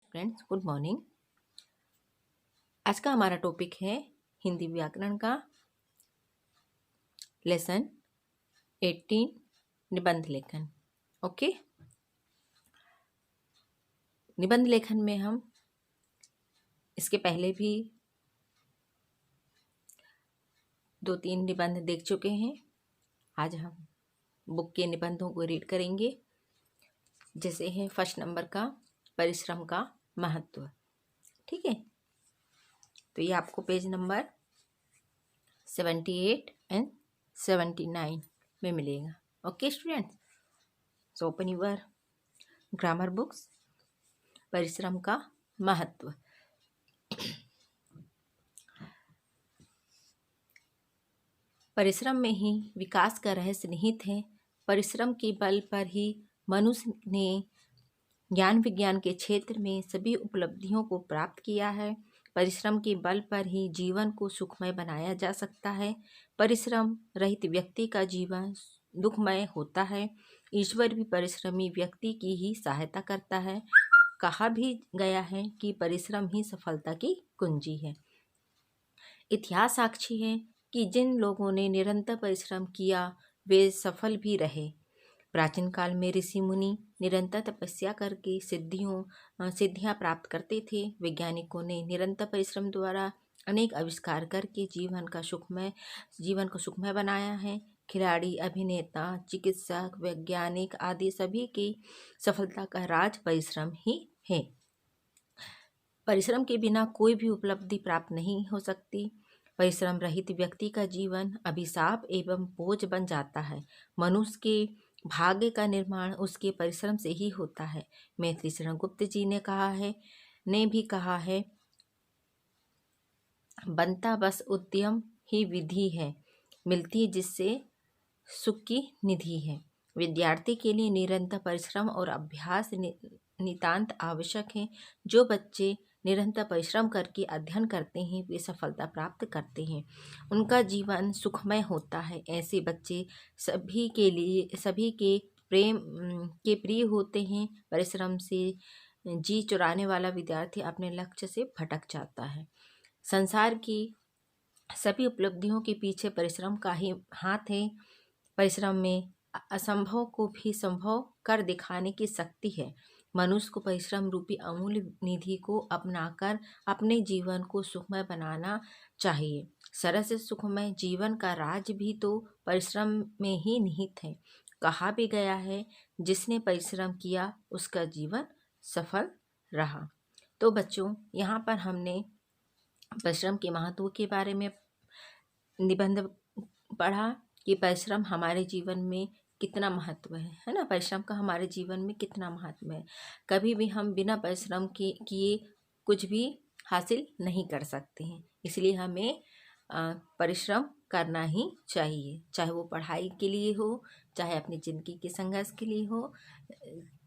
Students, good morning. आज का हमारा टॉपिक है हिंदी व्याकरण का लेसन 18 निबंध लेखन। ओके, निबंध लेखन में हम इसके पहले भी 2-3 निबंध देख चुके हैं। आज हम बुक के निबंधों को रीड करेंगे। जैसे है फर्स्ट नंबर का परिश्रम का महत्व। ठीक है, तो ये आपको पेज नंबर 78 एंड 79 में मिलेगा। Okay students, so open your grammar books. परिश्रम का महत्व। परिश्रम में ही विकास का रहस्य निहित है। परिश्रम के बल पर ही मनुष्य ने ज्ञान विज्ञान के क्षेत्र में सभी उपलब्धियों को प्राप्त किया है। परिश्रम के बल पर ही जीवन को सुखमय बनाया जा सकता है। परिश्रम रहित व्यक्ति का जीवन दुखमय होता है। ईश्वर भी परिश्रमी व्यक्ति की ही सहायता करता है। कहा भी गया है कि परिश्रम ही सफलता की कुंजी है। इतिहास साक्षी है कि जिन लोगों ने निरंतर परिश्रम किया वे सफल भी रहे। प्राचीन काल में ऋषि मुनि निरंतर तपस्या करके सिद्धियां प्राप्त करते थे। वैज्ञानिकों ने निरंतर परिश्रम द्वारा अनेक आविष्कार करके जीवन को सुखमय बनाया है। खिलाड़ी, अभिनेता, चिकित्सक, वैज्ञानिक आदि सभी की सफलता का राज परिश्रम ही है। परिश्रम के बिना कोई भी उपलब्धि प्राप्त नहीं हो सकती। परिश्रम रहित व्यक्ति का जीवन अभिशाप एवं बोझ बन जाता है। मनुष्य के भाग्य का निर्माण उसके परिश्रम से ही होता है। मैथिली शरण गुप्त जी ने भी कहा है, बनता बस उद्यम ही विधि है, मिलती जिससे सुख की निधि है। विद्यार्थी के लिए निरंतर परिश्रम और अभ्यास नितांत आवश्यक है। जो बच्चे निरंतर परिश्रम करके अध्ययन करते हैं वे सफलता प्राप्त करते हैं, उनका जीवन सुखमय होता है। ऐसे बच्चे सभी के प्रेम के प्रिय होते हैं। परिश्रम से जी चुराने वाला विद्यार्थी अपने लक्ष्य से भटक जाता है। संसार की सभी उपलब्धियों के पीछे परिश्रम का ही हाथ है। परिश्रम में असंभव को भी संभव कर दिखाने की शक्ति है। मनुष्य को परिश्रम रूपी अमूल्य निधि को अपनाकर अपने जीवन को सुखमय बनाना चाहिए। सरल से सुखमय जीवन का राज भी तो परिश्रम में ही निहित है। कहा भी गया है, जिसने परिश्रम किया उसका जीवन सफल रहा। तो बच्चों, यहाँ पर हमने परिश्रम के महत्व के बारे में निबंध पढ़ा कि परिश्रम हमारे जीवन में कितना महत्व है ना। परिश्रम का हमारे जीवन में कितना महत्व है। कभी भी हम बिना परिश्रम किए कुछ भी हासिल नहीं कर सकते हैं। इसलिए हमें परिश्रम करना ही चाहिए, चाहे वो पढ़ाई के लिए हो, चाहे अपनी ज़िंदगी के संघर्ष के लिए हो,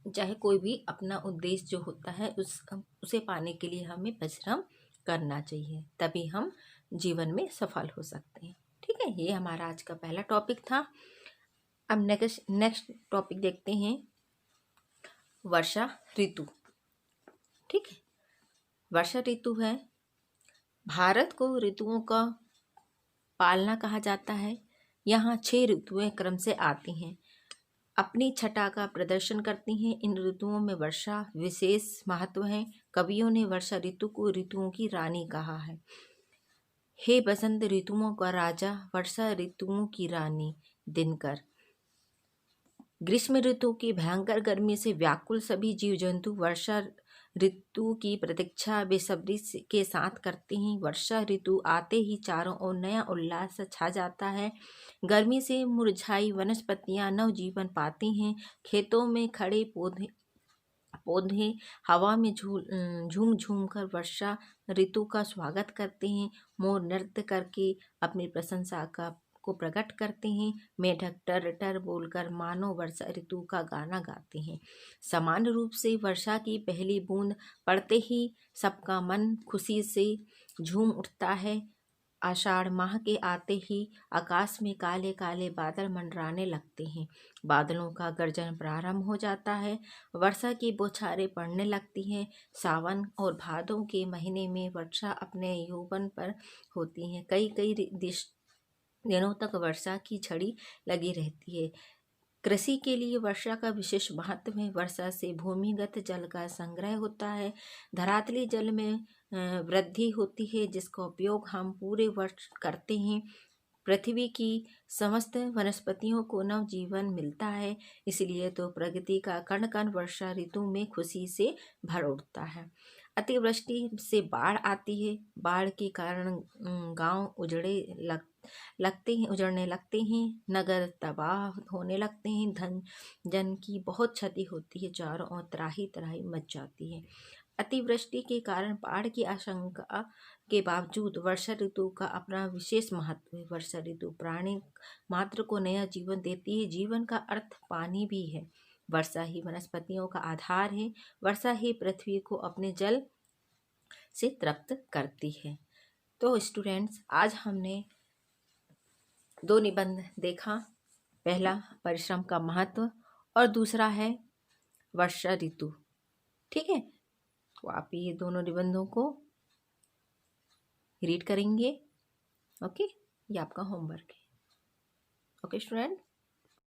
चाहे कोई भी अपना उद्देश्य जो होता है उसे पाने के लिए हमें परिश्रम करना चाहिए, तभी हम जीवन में सफल हो सकते हैं। ठीक है, ये हमारा आज का पहला टॉपिक था। अब नेक्स्ट टॉपिक देखते हैं, वर्षा ऋतु। ठीक है, वर्षा ऋतु है। भारत को ऋतुओं का पालना कहा जाता है। यहाँ 6 ऋतुएं क्रम से आती हैं, अपनी छटा का प्रदर्शन करती हैं। इन ऋतुओं में वर्षा विशेष महत्व है। कवियों ने वर्षा ऋतु को ऋतुओं की रानी कहा है। हे बसंत ऋतुओं का राजा, वर्षा ऋतुओं की रानी। दिनकर। ग्रीष्म ऋतु की भयंकर गर्मी से व्याकुल सभी जीव जंतु वर्षा ऋतु की प्रतीक्षा बेसब्री के साथ करते हैं। वर्षा ऋतु आते ही चारों ओर नया उल्लास छा जाता है। गर्मी से मुरझाई वनस्पतियां नवजीवन पाती हैं। खेतों में खड़े पौधे हवा में झूम झूम कर वर्षा ऋतु का स्वागत करते हैं। मोर नृत्य करके अपनी प्रशंसा को प्रकट करते हैं। मेढक टर टर बोलकर मानो वर्षा ऋतु का गाना गाते हैं। समान रूप से वर्षा की पहली बूंद पड़ते ही सबका मन खुशी से झूम उठता है। आषाढ़ माह के आते ही आकाश में काले काले बादल मंडराने लगते हैं। बादलों का गर्जन प्रारंभ हो जाता है। वर्षा की बौछारें पड़ने लगती हैं। सावन और भादों के महीने में वर्षा अपने यौवन पर होती है। कई कई दिनों तक वर्षा की झड़ी लगी रहती है। कृषि के लिए वर्षा का विशेष महत्व है। वर्षा से भूमिगत जल का संग्रह होता है। धरातली जल में वृद्धि होती है, जिसका उपयोग हम पूरे वर्ष करते हैं। पृथ्वी की समस्त वनस्पतियों को नव जीवन मिलता है। इसलिए तो प्रकृति का कण कण वर्षा ऋतु में खुशी से भर उठता है। अतिवृष्टि से बाढ़ आती है। बाढ़ के कारण गांव उजड़ने लगते हैं। नगर तबाह होने लगते हैं। धन जन की बहुत क्षति होती है। चारों ओर त्राही त्राही मच जाती है। अतिवृष्टि के कारण बाढ़ की आशंका के बावजूद वर्षा ऋतु का अपना विशेष महत्व है। वर्षा ऋतु प्राणी मात्र को नया जीवन देती है। जीवन का अर्थ पानी भी है। वर्षा ही वनस्पतियों का आधार है। वर्षा ही पृथ्वी को अपने जल से तृप्त करती है। तो स्टूडेंट्स, आज हमने 2 निबंध देखा। पहला परिश्रम का महत्व और दूसरा है वर्षा ऋतु। ठीक है, तो आप ये दोनों निबंधों को रीड करेंगे। ओके, ये आपका होमवर्क है। Okay student.